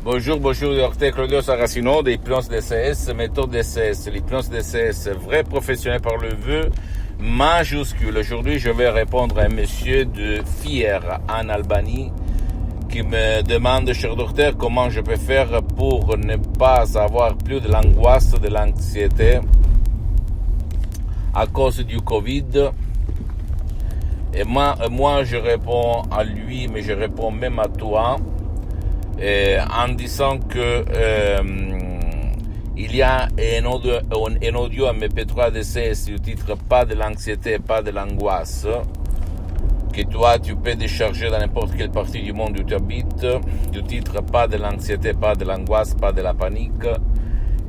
Bonjour, docteur Claudio Saracino d'Hypnose DCS, méthode DCS. L'hypnose DCS, vrai professionnel par le vœu majuscule. Aujourd'hui, je vais répondre à un monsieur de Fier en Albanie qui me demande, cher docteur, comment je peux faire pour ne pas avoir plus de l'angoisse, de l'anxiété à cause du Covid. Et moi, je réponds à lui, mais je réponds même à toi, en disant que il y a un audio MP3 DCS du titre Pas de l'anxiété, pas de l'angoisse, que toi tu peux décharger dans n'importe quelle partie du monde où tu habites, du titre Pas de l'anxiété, pas de l'angoisse, pas de la panique,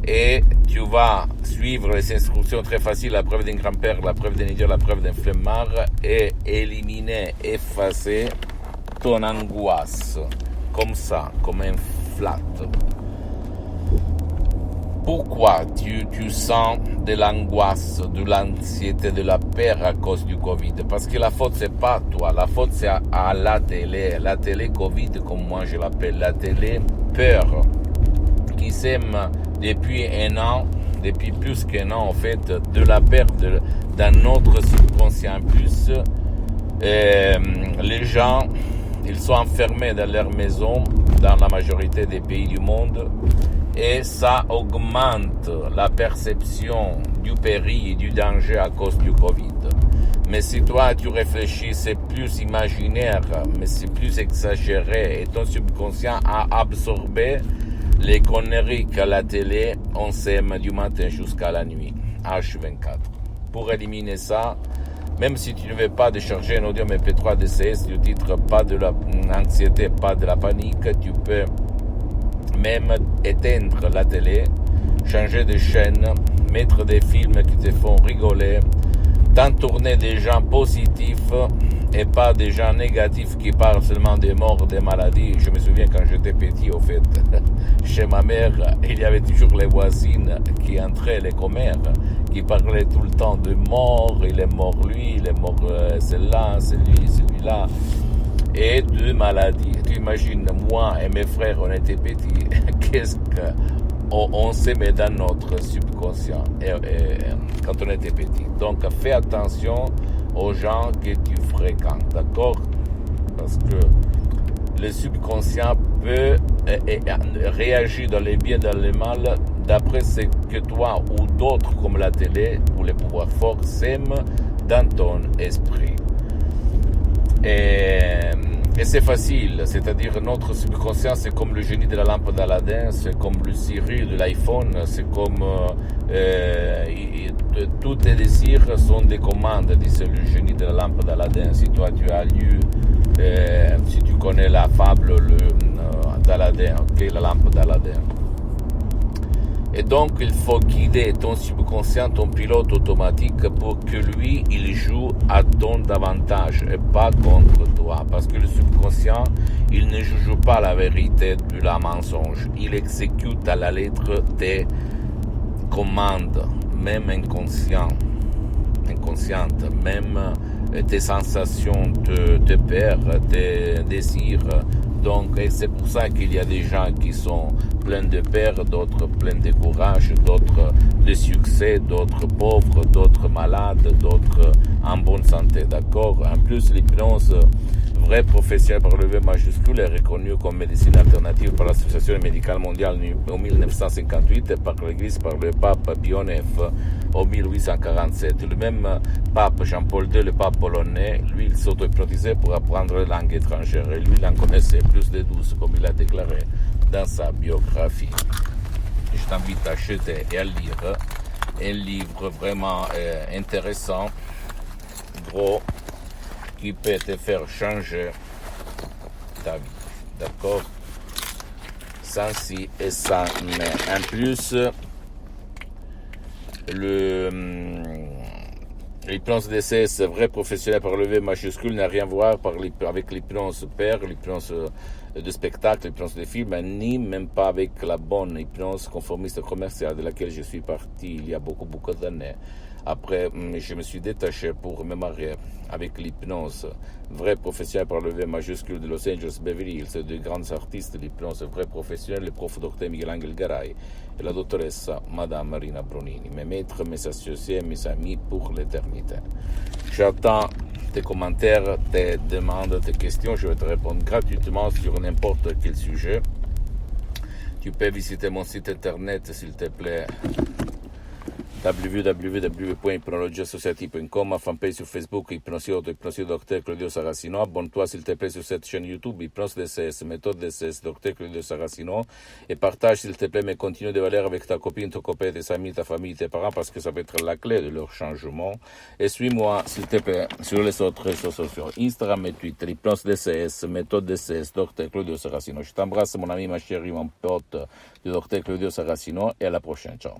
et tu vas suivre les instructions très faciles, la preuve d'un grand-père, la preuve d'un idiot, la preuve d'un flemmard, et éliminer, effacer ton angoisse, comme ça, comme un flat. Pourquoi tu sens de l'angoisse, de l'anxiété, de la peur à cause du Covid? Parce que la faute, c'est pas toi, la faute, c'est à la télé Covid, comme moi je l'appelle, la télé peur, qui sème depuis un an, depuis plus qu'un an en fait, de la perte dans notre subconscient. En plus, les gens, ils sont enfermés dans leur maison, dans la majorité des pays du monde, et ça augmente la perception du péril et du danger à cause du Covid. Mais si toi tu réfléchis, c'est plus imaginaire, mais c'est plus exagéré, et ton subconscient a absorbé les conneries qu'à la télé, on sème du matin jusqu'à la nuit, H24. Pour éliminer ça, même si tu ne veux pas décharger un audio MP3 DCS du titre Pas de l'anxiété, pas de la panique, tu peux même éteindre la télé, changer de chaîne, mettre des films qui te font rigoler, t'entourner des gens positifs et pas des gens négatifs qui parlent seulement des morts, des maladies. Je me souviens quand j'étais petit, au fait, chez ma mère, il y avait toujours les voisines qui entraient les commères, qui parlaient tout le temps de mort, il est mort lui, il est mort celle-là, celui-là, et de maladies. Tu imagines, moi et mes frères, on était petits, qu'est-ce qu'on s'aimait dans notre subconscient quand on était petit. Donc fais attention aux gens que tu fréquentes, d'accord? Parce que le subconscient peut réagir dans les biens, dans les mal, d'après ce que toi ou d'autres comme la télé ou les pouvoirs forts sèment dans ton esprit. Et c'est facile, c'est-à-dire notre subconscient, c'est comme le génie de la lampe d'Aladin, c'est comme le Siri de l'iPhone, c'est comme tous tes désirs sont des commandes, dit le génie de la lampe d'Aladin. Si toi tu as lu, si tu connais la fable d'Aladin, okay, la lampe d'Aladin. Et donc, il faut guider ton subconscient, ton pilote automatique, pour que lui, il joue à ton avantage et pas contre toi. Parce que le subconscient, il ne joue pas la vérité de la mensonge. Il exécute à la lettre tes commandes, même inconscientes, même tes sensations, tes peurs, tes désirs. Donc, et c'est pour ça qu'il y a des gens qui sont pleins de peur, d'autres pleins de courage, d'autres de succès, d'autres pauvres, d'autres malades, d'autres en bonne santé, d'accord? En plus, l'hypnose, vrai professionnel par le V majuscule, est reconnue comme médecine alternative par l'Association médicale mondiale en 1958 et par l'Église, par le pape Pie IX en 1847. Le même pape Jean-Paul II, le pape polonais, lui, il s'auto-hypnotisait pour apprendre les langues étrangères. Et lui, il en connaissait plus de 12, comme il a déclaré dans sa biographie. Je t'invite à acheter et à lire un livre vraiment intéressant, gros, qui peut te faire changer ta vie, d'accord? Sans si et sans mais. En plus, l'hypnose DCS, vrai professionnel par le V majuscule, n'a rien à voir avec l'hypnose père, l'hypnose de spectacle, l'hypnose de film, ni même pas avec la bonne hypnose conformiste commerciale de laquelle je suis parti il y a beaucoup d'années. Après, je me suis détaché pour me marier avec l'hypnose. Vrai professionnel par le V majuscule de Los Angeles, Beverly Hills, de grands artistes de l'hypnose, vrai professionnel, le prof docteur Miguel Angel Garay et la doctoressa Madame Marina Bronini, mes maîtres, mes associés, mes amis pour l'éternité. J'attends tes commentaires, tes demandes, tes questions. Je vais te répondre gratuitement sur n'importe quel sujet. Tu peux visiter mon site internet, s'il te plaît, www.hypnologiasociety.com, ma fanpage sur Facebook, Hypnosiote, Docteur Claudio Saracino. Abonne-toi s'il te plaît sur cette chaîne YouTube, Hypnose DCS, Méthode DCS, Docteur Claudio Saracino. Et partage s'il te plaît mes contenus de valeur avec ta copine, ton copain, tes amis, ta famille, tes parents, parce que ça peut être la clé de leur changement. Et suis-moi s'il te plaît sur les autres réseaux sociaux, Instagram et Twitter, Hypnose DCS, Méthode DCS, Docteur Claudio Saracino. Je t'embrasse mon ami, ma chérie, mon pote, du Docteur Claudio Saracino, et à la prochaine. Ciao.